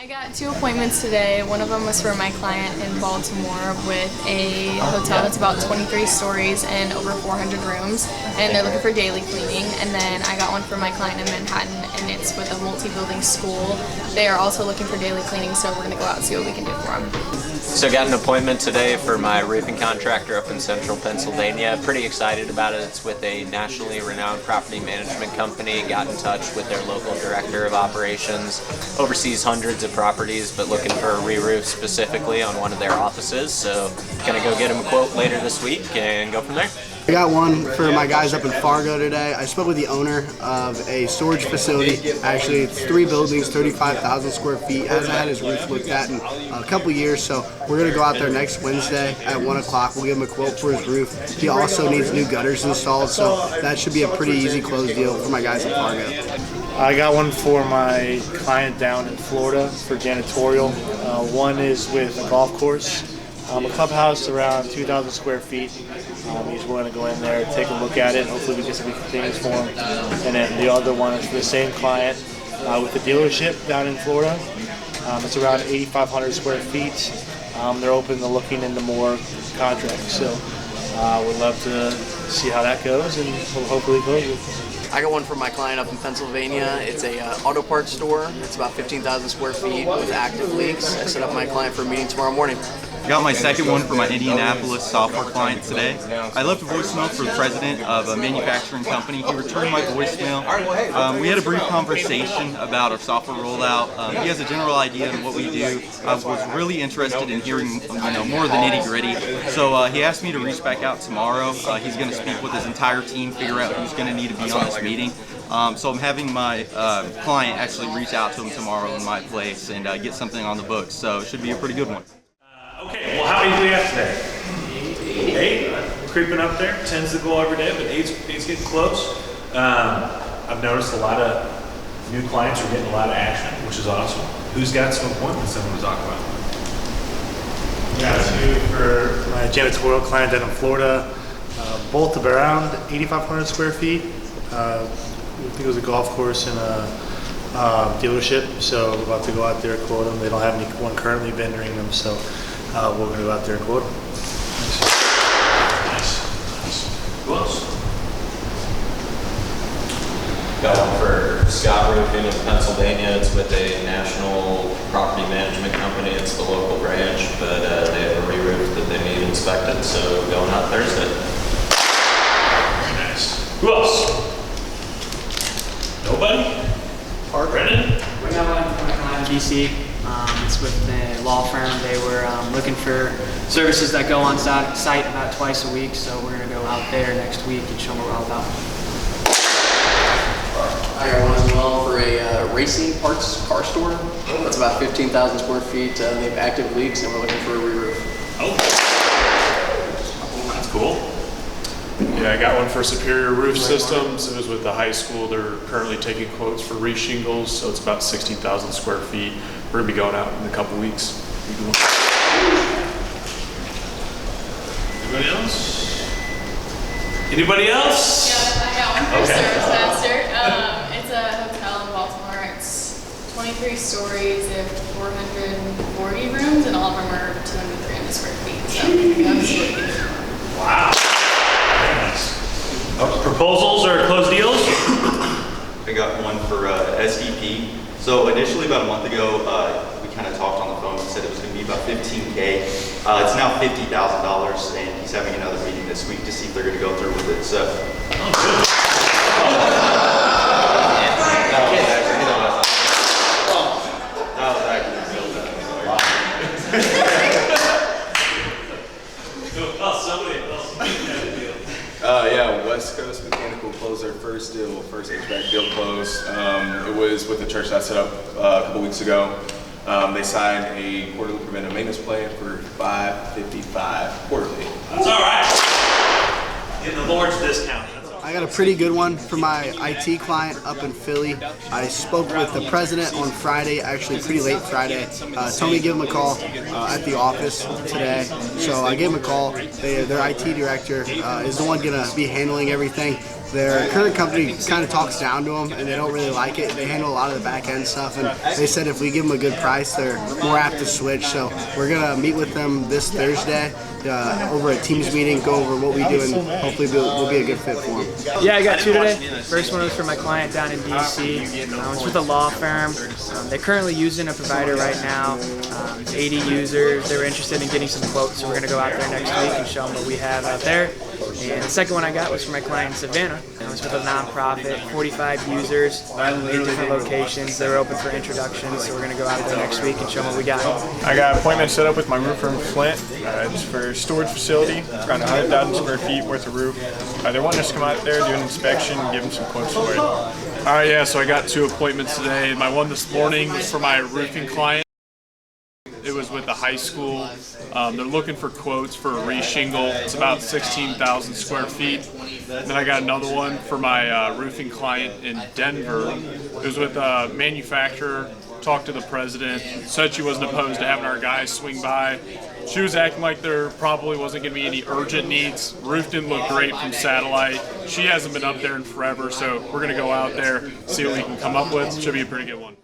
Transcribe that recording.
I got 2 appointments today. One of them was for my client in Baltimore with a hotel that's about 23 stories and over 400 rooms, and they're looking for daily cleaning. And then I got one for my client in Manhattan, and it's with a multi-building school. They are also looking for daily cleaning, so we're going to go out and see what we can do for them. So got an appointment today for my roofing contractor up in central Pennsylvania. Pretty excited about it. It's with a nationally renowned property management company. Got in touch with their local director of operations. Oversees hundreds of properties, but looking for a re-roof specifically on one of their offices. So gonna go get him a quote later this week and go from there. I got one for my guys up in Fargo today. I spoke with the owner of a storage facility. Actually, it's 3 buildings, 35,000 square feet. Hasn't had his roof looked at in a couple years, so we're going to go out there next Wednesday at 1 o'clock. We'll give him a quote for his roof. He also needs new gutters installed, so that should be a pretty easy close deal for my guys in Fargo. I got one for my client down in Florida for Janitorial. One is with a golf course. A clubhouse around 2,000 square feet. He's willing to go in there, take a look at it, hopefully we get some things for him. And then the other one is for the same client with the dealership down in Florida. It's around 8,500 square feet. They're open to looking into more contracts. So we'd love to see how that goes, and we'll hopefully close it. I got one for my client up in Pennsylvania. It's a auto parts store. It's about 15,000 square feet with active leaks. I set up my client for a meeting tomorrow morning. I got my second one for my Indianapolis software client today. I left a voicemail for the president of a manufacturing company. He returned my voicemail. We had a brief conversation about our software rollout. He has a general idea of what we do. I was really interested in hearing more of the nitty-gritty. So he asked me to reach back out tomorrow. He's going to speak with his entire team, figure out who's going to need to be on this meeting. So I'm having my client actually reach out to him tomorrow in my place and get something on the books. So it should be a pretty good one. Okay, well, how many do we have today? 8. Creeping up there. 10's the goal every day, but 8's getting close. I've noticed a lot of new clients are getting a lot of action, which is awesome. Who's got some appointments they want to talk about? Got 2 for my janitorial client down in Florida. Both of around 8,500 square feet. I think it was a golf course and a dealership, so we're about to go out there and quote them. They don't have anyone currently vendoring them, so we're going to go out there and quote them. Nice. Who else? Got one for Scott Roofing in Pennsylvania. It's with a national property management company. It's the local branch, but they have a re-roof that they need inspected, so going out Thursday. Very nice. Who else? Nobody? Brennan? We got one from my client in DC. It's with the law firm. They were looking for services that go on site about twice a week, so we're going to go out there next week and show them what we're all about. I got one as well for a racing parts car store. That's about 15,000 square feet. They have active leaks, and we're looking for a re-roof. Oh, that's cool. Yeah, I got one for Superior Roof Systems. It was with the high school. They're currently taking quotes for re-shingles, so it's about 16,000 square feet. We're gonna be going out in a couple weeks. Anybody else? Anybody else? Yeah, I got one for Service Master. It's a hotel in Baltimore. It's 23 stories, they have 440 rooms, and all of them are 200 to 300 square feet. So I'm see what we can do. Wow. Proposals or closed deals? I got one for SDP. So initially about a month ago, we kind of talked on the phone. He said it was going to be about $15K. It's now $50,000, and he's having another meeting this week to see if they're going to go through with it. So. Oh, good. Yeah, West Coast Mechanical closed their first deal, first HVAC deal closed. It was with the church that I set up a couple weeks ago. They signed a quarterly preventive maintenance plan for $555 quarterly. That's all right. Getting the Lord's discount. I got a pretty good one for my IT client up in Philly. I spoke with the president on Friday, actually pretty late Friday. Told me to give him a call at the office today. So I gave him a call. Their IT director is the one going to be handling everything. their current company kind of talks down to them, and they don't really like it. They handle a lot of the back end stuff, and they said if we give them a good price, they're more apt to switch. So we're gonna meet with them this Thursday over a Teams meeting, go over what we do, and hopefully we'll be a good fit for them. Yeah, I got two today. First one was for my client down in DC. It's with a law firm. They're currently using a provider right now. 80 users. They were interested in getting some quotes, so we're gonna go out there next week and show them what we have out there. And the second one I got was for my client in Savannah. It was with a nonprofit, 45 users, 8 different locations. They were open for introductions, so we're going to go out there next week and show them what we got. I got an appointment set up with my roofer in Flint. It's for a storage facility, around 100,000 square feet worth of roof. They're wanting us to come out there, do an inspection, and give them some quotes for it. Yeah, so I got 2 appointments today. My one this morning was for my roofing client. It was with the high school. They're looking for quotes for a reshingle. It's about 16,000 square feet. And then I got another one for my roofing client in Denver. It was with a manufacturer. Talked to the president. Said she wasn't opposed to having our guys swing by. She was acting like there probably wasn't going to be any urgent needs. Roof didn't look great from satellite. She hasn't been up there in forever, so we're going to go out there, see what we can come up with. Should be a pretty good one.